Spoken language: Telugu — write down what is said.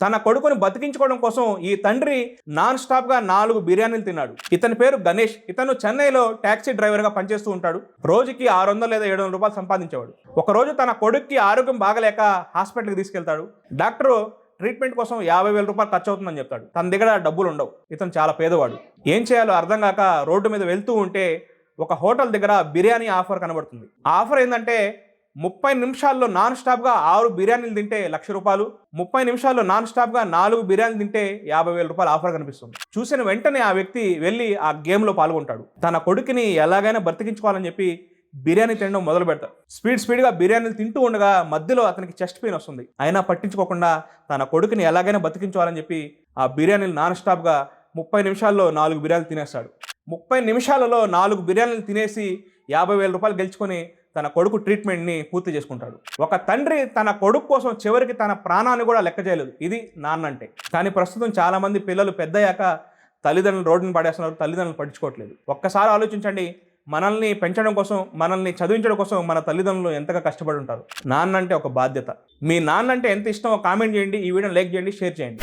తన కొడుకుని బతికించుకోవడం కోసం ఈ తండ్రి నాన్ స్టాప్ గా 4 బిర్యానీలు తిన్నాడు. ఇతని పేరు గణేష్. ఇతను చెన్నైలో టాక్సీ డ్రైవర్ గా పనిచేస్తూ ఉంటాడు. రోజుకి 600 లేదా 700 రూపాయలు సంపాదించేవాడు. ఒకరోజు తన కొడుక్కి ఆరోగ్యం బాగలేక హాస్పిటల్కి తీసుకెళ్తాడు. డాక్టరు ట్రీట్మెంట్ కోసం 50,000 రూపాయలు ఖర్చు అవుతుందని చెప్తాడు. తన దగ్గర డబ్బులు ఉండవు. ఇతను చాలా పేదవాడు. ఏం చేయాలో అర్థం కాక రోడ్డు మీద వెళ్తూ ఉంటే ఒక హోటల్ దగ్గర బిర్యానీ ఆఫర్ కనబడుతుంది. ఆ ఆఫర్ ఏంటంటే 30 నిమిషాల్లో నాన్ స్టాప్గా 6 బిర్యానీలు తింటే 1,00,000 రూపాయలు, 30 నిమిషాల్లో నాన్ స్టాప్గా 4 బిర్యానీలు తింటే 50,000 రూపాయలు ఆఫర్ కనిపిస్తుంది. చూసిన వెంటనే ఆ వ్యక్తి వెళ్ళి ఆ గేమ్లో పాల్గొంటాడు. తన కొడుకుని ఎలాగైనా బ్రతికించుకోవాలని చెప్పి బిర్యానీ తినడం మొదలు పెడతాడు. స్పీడ్గా బిర్యానీలు తింటూ ఉండగా మధ్యలో అతనికి చెస్ట్ పెయిన్ వస్తుంది. అయినా పట్టించుకోకుండా తన కొడుకుని ఎలాగైనా బతికించుకోవాలని చెప్పి ఆ బిర్యానీలు నాన్ స్టాప్గా 30 నిమిషాల్లో 4 బిర్యానీలు తినేస్తాడు. 30 నిమిషాలలో 4 బిర్యానీలు తినేసి 50,000 రూపాయలు గెలుచుకొని తన కొడుకు ట్రీట్మెంట్ని పూర్తి చేసుకుంటాడు. ఒక తండ్రి తన కొడుకు కోసం చివరికి తన ప్రాణాన్ని కూడా లెక్క చేయలేదు. ఇది నాన్న అంటే. కానీ ప్రస్తుతం చాలామంది పిల్లలు పెద్దయ్యాక తల్లిదండ్రులు రోడ్డుని పడేస్తున్నారు. తల్లిదండ్రులు పట్టించుకోవట్లేదు. ఒక్కసారి ఆలోచించండి, మనల్ని పెంచడం కోసం, మనల్ని చదివించడం కోసం మన తల్లిదండ్రులు ఎంతగా కష్టపడి ఉంటారు. నాన్న అంటే ఒక బాధ్యత. మీ నాన్న అంటే ఎంత ఇష్టమో కామెంట్ చేయండి. ఈ వీడియోని లైక్ చేయండి, షేర్ చేయండి.